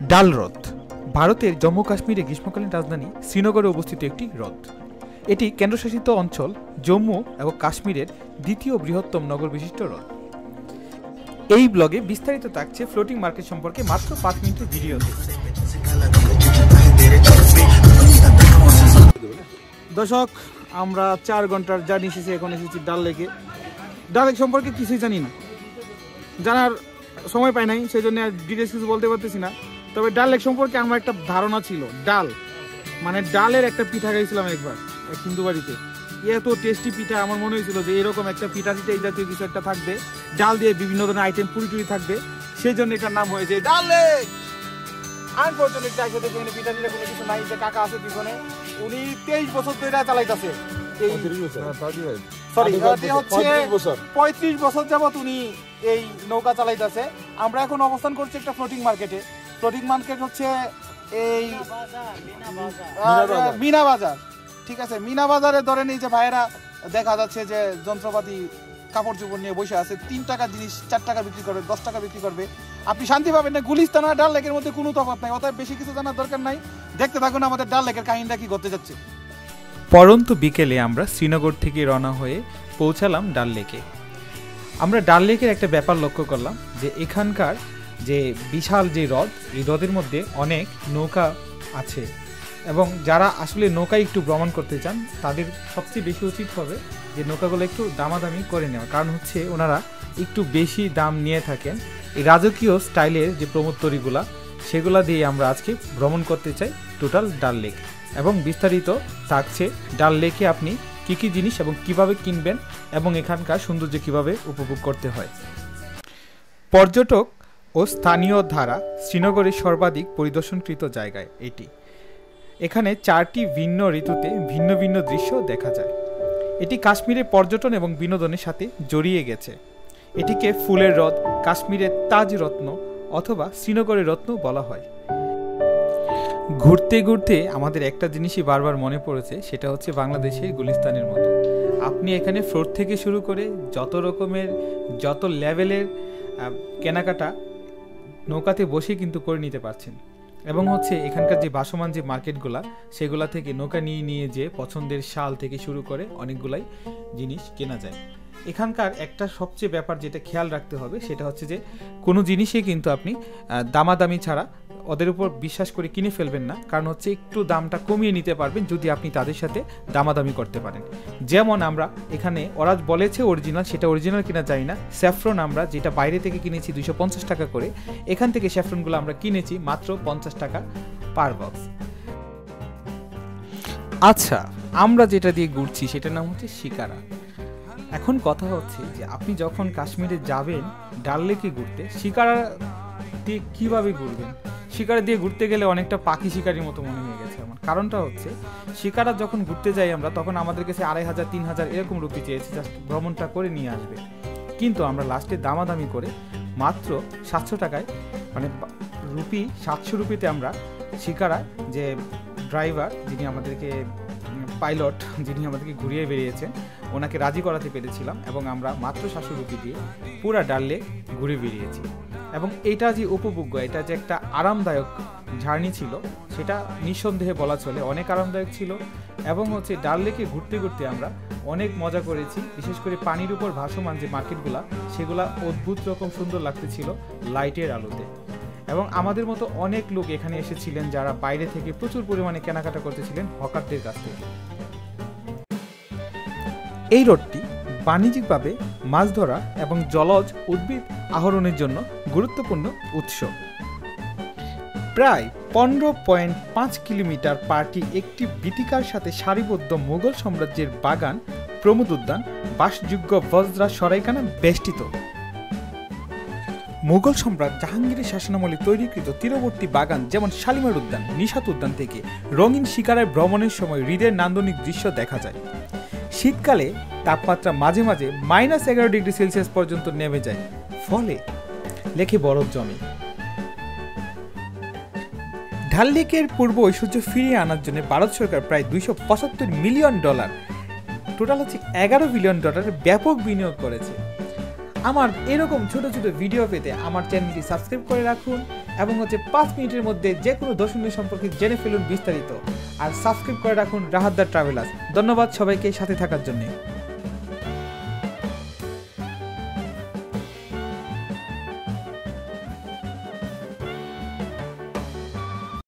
ডাল হ্রদ ভারতের জম্মু কাশ্মীরের গ্রীষ্মকালীন রাজধানী শ্রীনগরে অবস্থিত একটি হ্রদ। এটি কেন্দ্রশাসিত অঞ্চল জম্মু এবং কাশ্মীরের দ্বিতীয় বৃহত্তম নগর বিশিষ্ট হ্রদ। এই ব্লগে বিস্তারিত থাকছে ফ্লোটিং মার্কেট সম্পর্কে মাত্র 5 মিনিটের ভিডিওতে। দর্শক, আমরা 4 ঘন্টার জার্নি শেষে এখন এসেছি ডাল লেকে। ডাল লেক সম্পর্কে কিছুই জানি না, জানার সময় পাই নাই, সেই জন্য ডিটেলস কিছু বলতে পারতেছি না। তবে ডাল লেক সম্পর্কে আমার একটা ধারণা ছিল, ডাল মানে ডালের একটা পিঠা খাইছিলাম একবার এক হিন্দু বাড়িতে। এত টেস্টি পিঠা, আমার মনে হয়েছিল যে এরকম একটা পিঠা টিঠা এই জাতীয় কিছু একটা থাকবে, ডাল দিয়ে বিভিন্ন ধরনের আইটেম পুরি টুরি থাকবে, সেই জন্য এটার নাম হয়েছে ডাল লেক। আনফরচুনেটলি আইসা দেখি এখানে পিঠা টিঠা কোনো কিছু নাই। যে কাকা আছে পিছনে, উনি 23 বছর ধরে চালাইতেছে, 35 বছর যাবত উনি এই নৌকা চালাইতেছে। আমরা এখন অবস্থান করছি একটা ফ্লোটিং মার্কেটে। ফ্লোটিং মার্কেট হচ্ছে এই মিনা বাজার, ঠিক আছে। মিনা বাজারে ধরেন এই যে ভাইয়েরা দেখা যাচ্ছে যে যন্ত্রপাতি কাপড় চোপড় নিয়ে বসে আছে, 3 টাকা জিনিস 4 টাকা বিক্রি করবে, 10 টাকা বিক্রি করবে। আপনি শান্তি পাবেন না। গুলিস্তান আর ডাল লেকের মধ্যে কোনো তফাৎ নাই, অতএব বেশি কিছু জানার দরকার নাই। দেখতে থাকুন আমাদের ডাল লেকের কাহিনীটা কি করতে যাচ্ছে। পরন্তু বিকেলে আমরা শ্রীনগর থেকে রওনা হয়ে পৌঁছালাম ডাল লেকে। আমরা ডাল লেকের একটা ব্যাপার লক্ষ্য করলাম যে এখানকার যে বিশাল যে হ্রদ, এই হ্রদের মধ্যে অনেক নৌকা আছে এবং যারা আসলে নৌকায় একটু ভ্রমণ করতে চান তাদের সবচেয়ে বেশি উচিত হবে যে নৌকাগুলো একটু দামাদামি করে নেওয়া। কারণ হচ্ছে ওনারা একটু বেশি দাম নিয়ে থাকেন। এই রাজকীয় স্টাইলের যে প্রমোত্তরীগুলা, সেগুলা দিয়ে আমরা আজকে ভ্রমণ করতে চাই টোটাল ডাল লেক। এবং বিস্তারিত থাকছে ডাল লেকে আপনি কী কী জিনিস এবং কিভাবে কিনবেন এবং এখানকার সৌন্দর্য কিভাবে উপভোগ করতে হয়। পর্যটক ও স্থানীয় ধারা শ্রীনগরের সর্বাধিক পরিদর্শনকৃত জায়গায় এটি। এখানে 4টি ভিন্ন ঋতুতে ভিন্ন ভিন্ন দৃশ্য দেখা যায়। এটি কাশ্মীরের পর্যটন এবং বিনোদনের সাথে জড়িয়ে গেছে। এটিকে ফুলের হ্রদ, কাশ্মীরের তাজ রত্ন অথবা শ্রীনগরের রত্ন বলা হয়। ঘুরতে ঘুরতে আমাদের একটা জিনিসই বারবার মনে পড়েছে, সেটা হচ্ছে বাংলাদেশের গুলিস্তানের মতো। আপনি এখানে ফ্লোর থেকে শুরু করে যত রকমের যত লেভেলের কেনাকাটা নৌকাতে বসে কিন্তু করে নিতে পারছেন। এবং হচ্ছে এখানকার যে ভাসমান যে মার্কেটগুলা, সেগুলা থেকে নৌকা নিয়ে নিয়ে যে পছন্দের শাল থেকে শুরু করে অনেকগুলাই জিনিস কেনা যায়। এখানকার একটা সবচেয়ে ব্যাপার যেটা খেয়াল রাখতে হবে, সেটা হচ্ছে যে কোনো জিনিসই কিন্তু আপনি দামাদামি ছাড়া ওদের উপর বিশ্বাস করে কিনে ফেলবেন না। কারণ হচ্ছে একটু দামটা কমিয়ে নিতে পারবেন যদি আপনি তাদের সাথে দামাদামি করতে পারেন। যেমন আমরা এখানে ওরা বলেছে অরিজিনাল, সেটা অরিজিনাল কিনা জানি না। স্যাফরন আমরা যেটা বাইরে থেকে কিনেছি 250 টাকা করে, এখান থেকে স্যাফরনগুলো আমরা কিনেছি মাত্র 50 টাকা পার বক্স। আচ্ছা, আমরা যেটা দিয়ে ঘুরছি সেটার নাম হচ্ছে শিকারা। এখন কথা হচ্ছে যে আপনি যখন কাশ্মীরে যাবেন ডাল লেকে ঘুরতে, শিকারা দিয়ে কীভাবে ঘুরবেন? শিকারা দিয়ে ঘুরতে গেলে অনেকটা পাখি শিকারির মতো মনে হয়ে গেছে আমার। কারণটা হচ্ছে শিকারা যখন ঘুরতে যাই আমরা, তখন আমাদের কাছে 2500 3000 এরকম রুপি চেয়েছে জাস্ট ভ্রমণটা করে নিয়ে আসবে। কিন্তু আমরা লাস্টে দামাদামি করে মাত্র 700 টাকায়, মানে রুপি 700 রুপিতে আমরা শিকারা যে ড্রাইভার, যিনি আমাদেরকে পাইলট, যিনি আমাদেরকে ঘুরিয়ে বেরিয়েছেন, ওনাকে রাজি করাতে পেরেছিলাম এবং আমরা মাত্র 700 রুপি দিয়ে পুরা ডাল লেক ঘুরে বেরিয়েছি। এবং এটা যে উপভোগ্য, এটা যে একটা আরামদায়ক জার্নি ছিল, সেটা নিঃসন্দেহে বলা চলে, অনেক আরামদায়ক ছিল। এবং হচ্ছে ডাল লেকে ঘুরতে ঘুরতে আমরা অনেক মজা করেছি। বিশেষ করে পানির উপর ভাসমান যে মার্কেটগুলা, সেগুলা অদ্ভুত রকম সুন্দর লাগতেছিল লাইটের আলোতে। এবং আমাদের মতো অনেক লোক এখানে এসেছিলেন যারা বাইরে থেকে প্রচুর পরিমাণে কেনাকাটা করতেছিলেন হকারদের কাছ থেকে। এই রোডটি বাণিজ্যিকভাবে মাছ ধরা এবং জলজ উদ্ভিদ আহরণের জন্য গুরুত্বপূর্ণ উৎস। প্রায় 15.5 কিলোমিটার পার্টি একটি বীথিকার সাথে সারিবদ্ধ মুঘল সাম্রাজ্যের বাগান, প্রমোদ উদ্যান, বাসযোগ্য বজরা সরাইখানা বেষ্টিত। মুঘল সম্রাট জাহাঙ্গীরের শাসনামলে তৈরিকৃত তীরবর্তী বাগান যেমন শালিমার উদ্যান, নিশাত উদ্যান থেকে রঙিন শিকারায় ভ্রমণের সময় হৃদয়ের নান্দনিক দৃশ্য দেখা যায়। শীতকালে তাপমাত্রা মাঝে মাঝে -11 ডিগ্রি সেলসিয়াস পর্যন্ত নেমে যায়, ফলে লেকে বরফ জমে। ডাল লেকের পূর্ব ঐশ্বর্য ফিরিয়ে আনার জন্য ভারত সরকার প্রায় $275 মিলিয়ন, টোটাল হচ্ছে $11 বিলিয়ন ব্যাপক বিনিয়োগ করেছে। আমার এরকম ছোট ছোট ভিডিও পেতে আমার চ্যানেলটি সাবস্ক্রাইব করে রাখুন এবং হচ্ছে 5 মিনিটের মধ্যে যে কোনো দর্শনীয় সম্পর্কে জেনে ফেলুন বিস্তারিত। আর সাবস্ক্রাইব করে রাখুন রাহাতদার ট্রাভেলার্স। ধন্যবাদ সবাইকে সাথে থাকার জন্য।